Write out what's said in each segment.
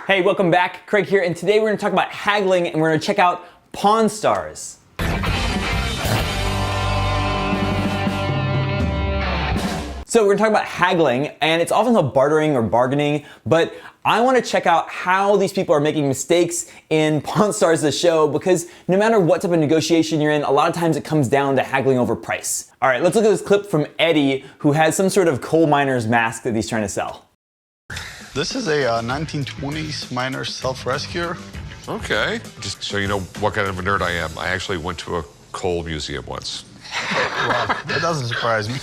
Hey, welcome back. Craig here, and today we're going to talk about haggling, and we're going to check out Pawn Stars. So we're going to talk about haggling, and it's often called bartering or bargaining, but I want to check out how these people are making mistakes in Pawn Stars, the show, because no matter what type of negotiation you're in, a lot of times it comes down to haggling over price. All right, let's look at this clip from Eddie, who has some sort of coal miner's mask that he's trying to sell. This is a 1920s miner self-rescuer. Okay. Just so you know what kind of a nerd I am, I actually went to a coal museum once. Well, that doesn't surprise me.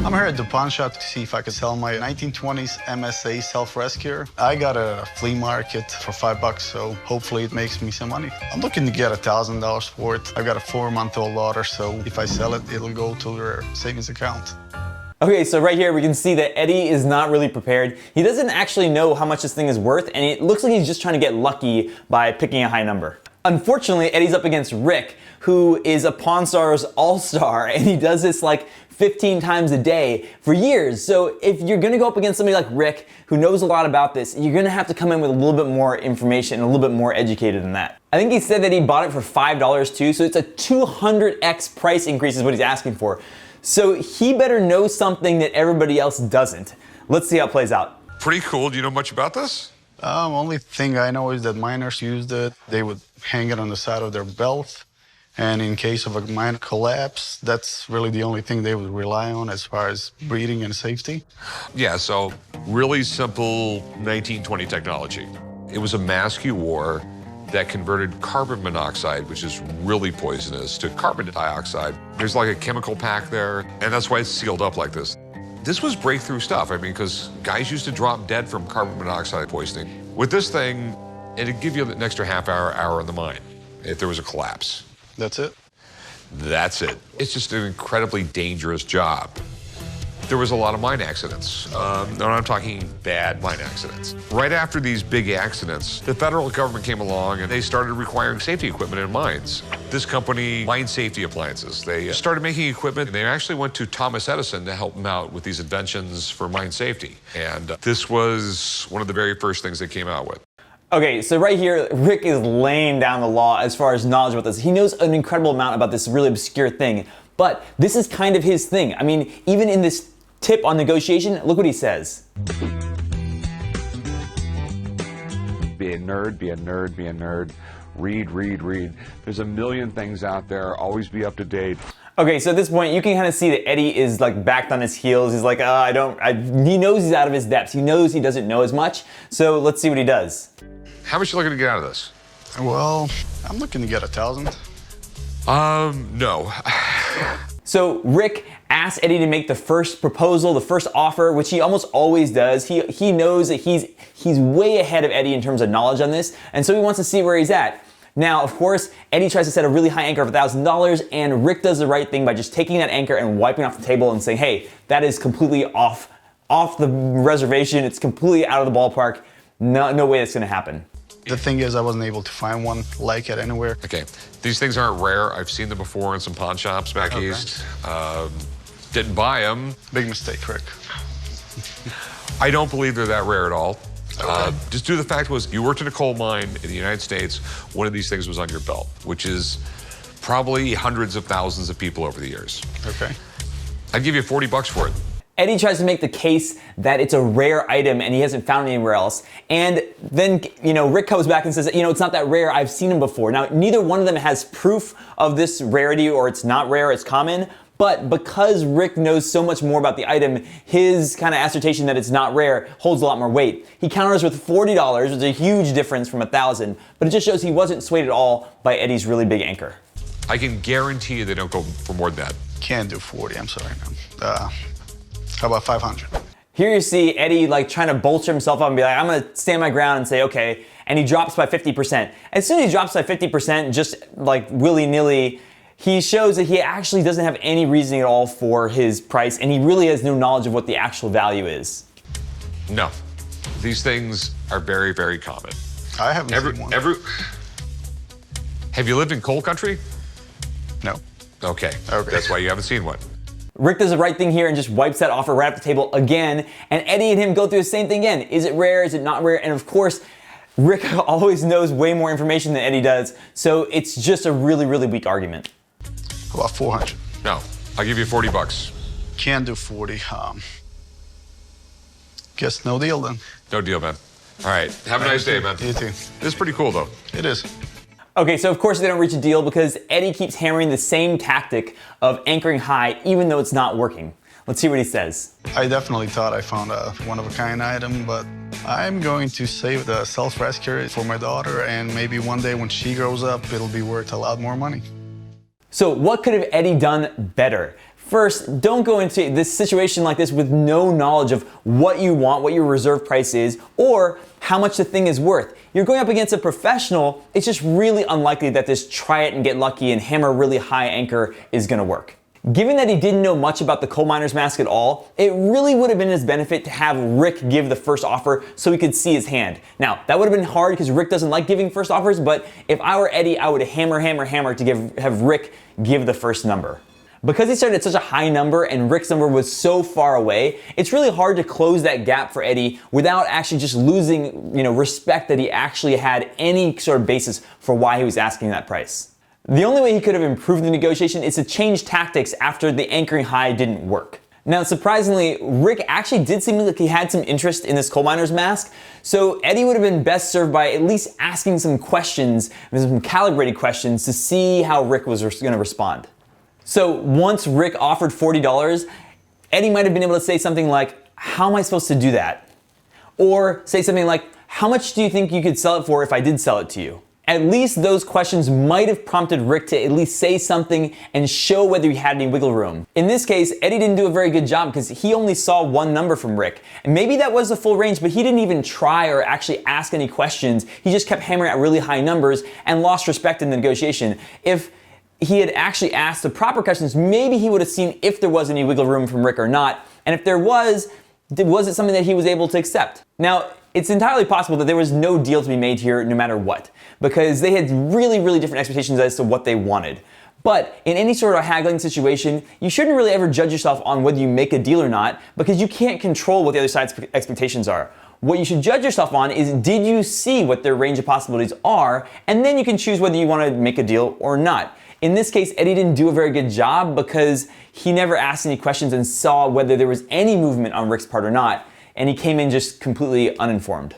I'm here at the pawn shop to see if I can sell my 1920s MSA self-rescuer. I got a flea market for $5, so hopefully it makes me some money. I'm looking to get $1,000 for it. I've got a 4-month-old daughter, so if I sell it, it'll go to their savings account. Okay, so right here we can see that Eddie is not really prepared. He doesn't actually know how much this thing is worth, and it looks like he's just trying to get lucky by picking a high number. Unfortunately, Eddie's up against Rick, who is a Pawn Stars all-star, and he does this like 15 times a day for years. So if you're gonna go up against somebody like Rick, who knows a lot about this, you're gonna have to come in with a little bit more information and a little bit more educated than that. I think he said that he bought it for $5 too, so it's a 200x price increase is what he's asking for. So he better know something that everybody else doesn't. Let's see how it plays out. Pretty cool. Do you know much about this? Only thing I know is that miners used it. They would hang it on the side of their belt. And in case of a mine collapse, that's really the only thing they would rely on as far as breathing and safety. Yeah, so really simple 1920 technology. It was a mask you wore that converted carbon monoxide, which is really poisonous, to carbon dioxide. There's like a chemical pack there, and that's why it's sealed up like this. This was breakthrough stuff, I mean, because guys used to drop dead from carbon monoxide poisoning. With this thing, it'd give you an extra half hour in the mine if there was a collapse. That's it? That's it. It's just an incredibly dangerous job. There was a lot of mine accidents. And I'm talking bad mine accidents. Right after these big accidents, the federal government came along and they started requiring safety equipment in mines. This company, Mine Safety Appliances, they started making equipment, and they actually went to Thomas Edison to help him out with these inventions for mine safety. And this was one of the very first things they came out with. Okay, so right here, Rick is laying down the law as far as knowledge about this. He knows an incredible amount about this really obscure thing, but this is kind of his thing. I mean, even in this tip on negotiation, look what he says. Be a nerd, be a nerd, be a nerd. Read, read, read. There's a million things out there. Always be up to date. Okay, so at this point, you can kind of see that Eddie is like backed on his heels. He's like, he knows he's out of his depths. He knows he doesn't know as much. So let's see what he does. How much are you looking to get out of this? Well, I'm looking to get $1,000. No. So Rick asks Eddie to make the first proposal, the first offer, which he almost always does. He knows that he's way ahead of Eddie in terms of knowledge on this, and so he wants to see where he's at. Now, of course, Eddie tries to set a really high anchor of $1,000, and Rick does the right thing by just taking that anchor and wiping off the table and saying, hey, that is completely off the reservation. It's completely out of the ballpark. No way that's gonna happen. The thing is, I wasn't able to find one like it anywhere. Okay, these things aren't rare. I've seen them before in some pawn shops back east. Didn't buy them. Big mistake, Rick. I don't believe they're that rare at all. Okay. Just due to the fact was you worked in a coal mine in the United States, one of these things was on your belt, which is probably hundreds of thousands of people over the years. Okay. I'd give you $40 for it. Eddie tries to make the case that it's a rare item and he hasn't found it anywhere else. And then, Rick comes back and says, it's not that rare. I've seen them before. Now, neither one of them has proof of this rarity, or it's not rare, it's common. But because Rick knows so much more about the item, his kind of assertion that it's not rare holds a lot more weight. He counters with $40, which is a huge difference from $1,000, but it just shows he wasn't swayed at all by Eddie's really big anchor. I can guarantee you they don't go for more than that. Can't do 40, I'm sorry, man. How about 500? Here you see Eddie trying to bolster himself up and be like, I'm gonna stand my ground and say, okay, and he drops by 50%. As soon as he drops by 50%, just like willy-nilly, he shows that he actually doesn't have any reasoning at all for his price, and he really has no knowledge of what the actual value is. No, these things are very, very common. I haven't seen one. Have you lived in coal country? No. Okay, that's why you haven't seen one. Rick does the right thing here and just wipes that offer right off the table again, and Eddie and him go through the same thing again. Is it rare? Is it not rare? And of course, Rick always knows way more information than Eddie does, so it's just a really, really weak argument. How about 400? No, I'll give you 40 bucks. Can't do 40. Guess no deal then. No deal, man. All right, have a nice day, man. You too. This is pretty cool, though. It is. Okay, so of course they don't reach a deal because Eddie keeps hammering the same tactic of anchoring high even though it's not working. Let's see what he says. I definitely thought I found a one-of-a-kind item, but I'm going to save the self-rescue for my daughter, and maybe one day when she grows up, it'll be worth a lot more money. So what could have Eddie done better? First, don't go into this situation like this with no knowledge of what you want, what your reserve price is, or how much the thing is worth. You're going up against a professional. It's just really unlikely that this try it and get lucky and hammer really high anchor is going to work. Given that he didn't know much about the coal miner's mask at all, it really would have been his benefit to have Rick give the first offer so he could see his hand. Now, that would have been hard because Rick doesn't like giving first offers, but if I were Eddie, I would hammer to have Rick give the first number. Because he started at such a high number and Rick's number was so far away, it's really hard to close that gap for Eddie without actually just losing, respect that he actually had any sort of basis for why he was asking that price. The only way he could have improved the negotiation is to change tactics after the anchoring high didn't work. Now, surprisingly, Rick actually did seem like he had some interest in this coal miner's mask, so Eddie would have been best served by at least asking some questions, some calibrated questions, to see how Rick was going to respond. So once Rick offered $40, Eddie might have been able to say something like, "How am I supposed to do that?" Or say something like, "How much do you think you could sell it for if I did sell it to you?" At least those questions might have prompted Rick to at least say something and show whether he had any wiggle room. In this case, Eddie didn't do a very good job because he only saw one number from Rick. And maybe that was the full range, but he didn't even try or actually ask any questions. He just kept hammering at really high numbers and lost respect in the negotiation. If he had actually asked the proper questions, maybe he would have seen if there was any wiggle room from Rick or not. And if there was it something that he was able to accept? Now, it's entirely possible that there was no deal to be made here no matter what, because they had really, really different expectations as to what they wanted. But in any sort of haggling situation, you shouldn't really ever judge yourself on whether you make a deal or not, because you can't control what the other side's expectations are. What you should judge yourself on is, did you see what their range of possibilities are, and then you can choose whether you want to make a deal or not. In this case, Eddie didn't do a very good job because he never asked any questions and saw whether there was any movement on Rick's part or not, and he came in just completely uninformed.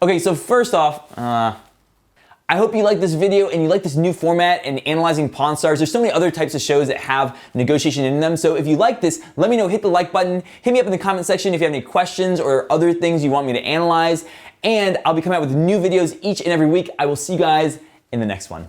Okay, so first off, I hope you like this video and you like this new format and analyzing Pawn Stars. There's so many other types of shows that have negotiation in them, so if you like this, let me know, hit the like button, hit me up in the comment section if you have any questions or other things you want me to analyze, and I'll be coming out with new videos each and every week. I will see you guys in the next one.